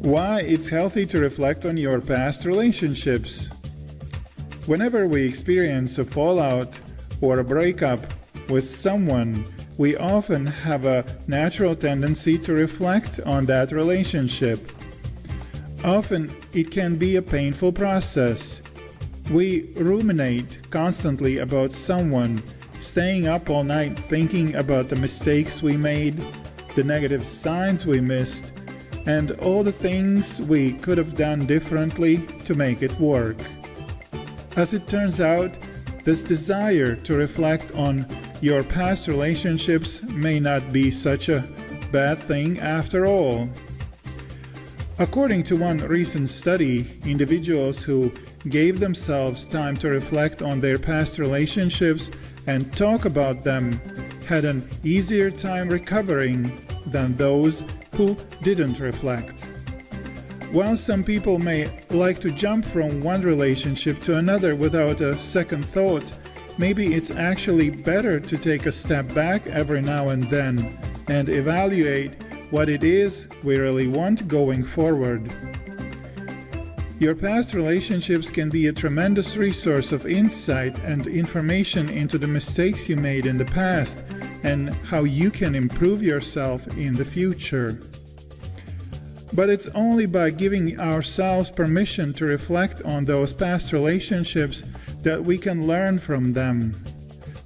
Why it's healthy to reflect on your past relationships. Whenever we experience a fallout or a breakup with someone, we often have a natural tendency to reflect on that relationship. Often it can be a painful process. We ruminate constantly about someone, staying up all night thinking about the mistakes we made, the negative signs we missed, and all the things we could have done differently to make it work. As it turns out, this desire to reflect on your past relationships may not be such a bad thing after all. According to one recent study, individuals who gave themselves time to reflect on their past relationships and talk about them had an easier time recovering than those who didn't reflect. While some people may like to jump from one relationship to another without a second thought, maybe it's actually better to take a step back every now and then and evaluate what it is we really want going forward. Your past relationships can be a tremendous resource of insight and information into the mistakes you made in the past and how you can improve yourself in the future. But it's only by giving ourselves permission to reflect on those past relationships that we can learn from them.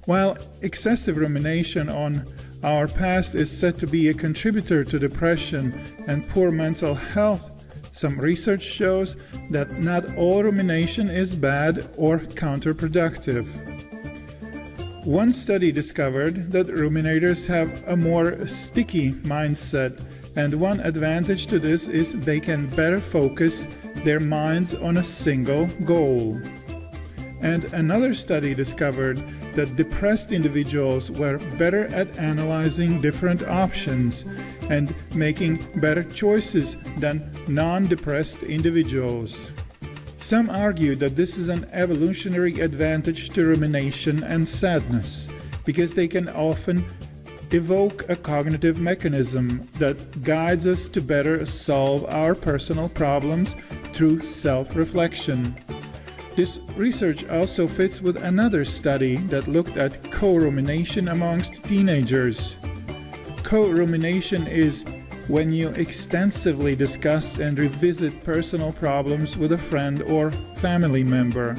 While excessive rumination on our past is said to be a contributor to depression and poor mental health, some research shows that not all rumination is bad or counterproductive. One study discovered that ruminators have a more sticky mindset, and one advantage to this is they can better focus their minds on a single goal. And another study discovered that depressed individuals were better at analyzing different options and making better choices than non-depressed individuals. Some argue that this is an evolutionary advantage to rumination and sadness, because they can often evoke a cognitive mechanism that guides us to better solve our personal problems through self-reflection. This research also fits with another study that looked at co-rumination amongst teenagers. Co-rumination is when you extensively discuss and revisit personal problems with a friend or family member.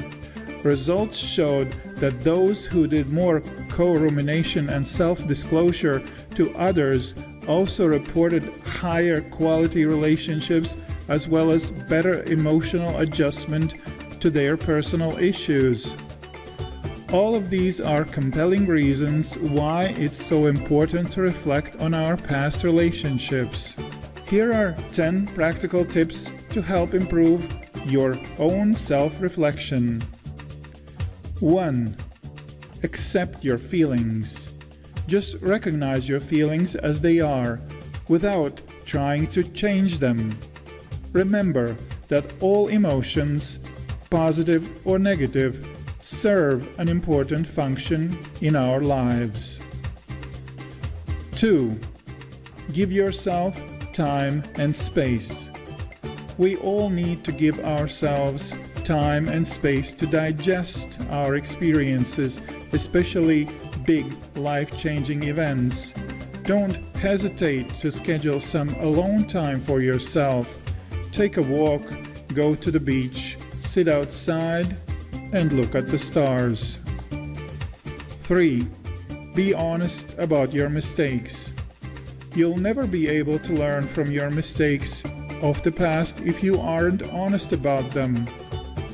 Results showed that those who did more co-rumination and self-disclosure to others also reported higher quality relationships as well as better emotional adjustment to their personal issues. All of these are compelling reasons why it's so important to reflect on our past relationships. Here are 10 practical tips to help improve your own self-reflection. 1. Accept your feelings. Just recognize your feelings as they are, without trying to change them. Remember that all emotions, positive or negative, serve an important function in our lives. 2. Give yourself time and space. We all need to give ourselves time and space to digest our experiences, especially big life-changing events. Don't hesitate to schedule some alone time for yourself. Take a walk, go to the beach, sit outside, and look at the stars. 3. Be honest about your mistakes. You'll never be able to learn from your mistakes of the past if you aren't honest about them.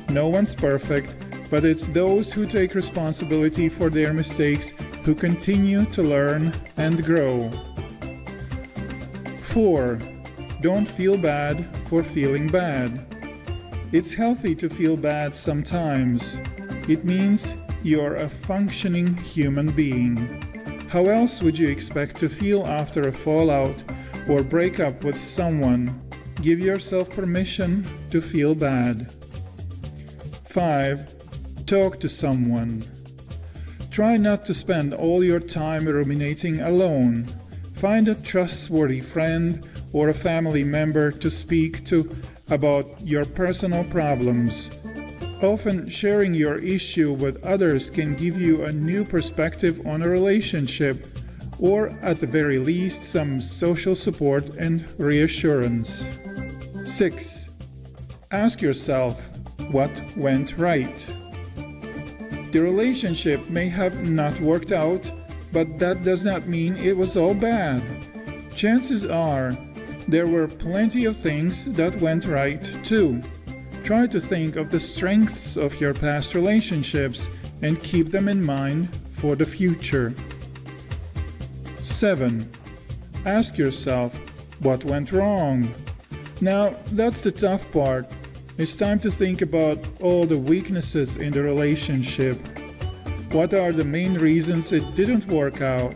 No one's perfect, but it's those who take responsibility for their mistakes who continue to learn and grow. 4. Don't feel bad for feeling bad. It's healthy to feel bad sometimes. It means you're a functioning human being. How else would you expect to feel after a fallout or breakup with someone? Give yourself permission to feel bad. 5. Talk to someone. Try not to spend all your time ruminating alone. Find a trustworthy friend or a family member to speak to about your personal problems. Often sharing your issue with others can give you a new perspective on a relationship, or at the very least some social support and reassurance. 6. Ask yourself, what went right? The relationship may have not worked out, but that does not mean it was all bad. Chances are there were plenty of things that went right too. Try to think of the strengths of your past relationships and keep them in mind for the future. 7. Ask yourself, what went wrong? Now, that's the tough part. It's time to think about all the weaknesses in the relationship. What are the main reasons it didn't work out?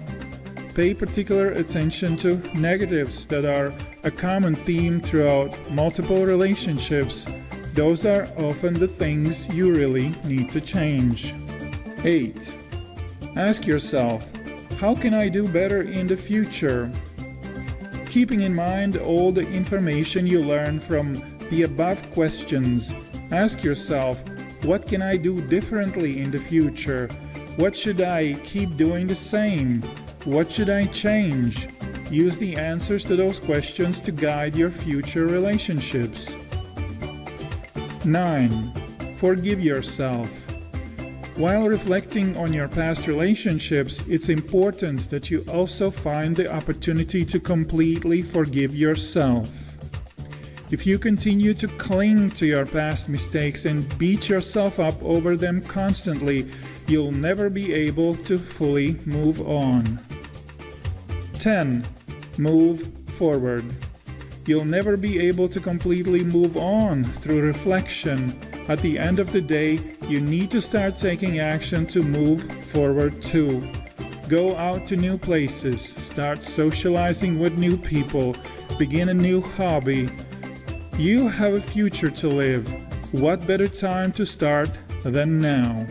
Pay particular attention to negatives that are a common theme throughout multiple relationships. Those are often the things you really need to change. 8. Ask yourself, how can I do better in the future? Keeping in mind all the information you learn from the above questions, ask yourself, what can I do differently in the future? What should I keep doing the same? What should I change? Use the answers to those questions to guide your future relationships. 9. Forgive yourself. While reflecting on your past relationships, it's important that you also find the opportunity to completely forgive yourself. If you continue to cling to your past mistakes and beat yourself up over them constantly, you'll never be able to fully move on. 10. Move forward. You'll never be able to completely move on through reflection. At the end of the day, you need to start taking action to move forward too. Go out to new places, start socializing with new people, begin a new hobby. You have a future to live. What better time to start than now?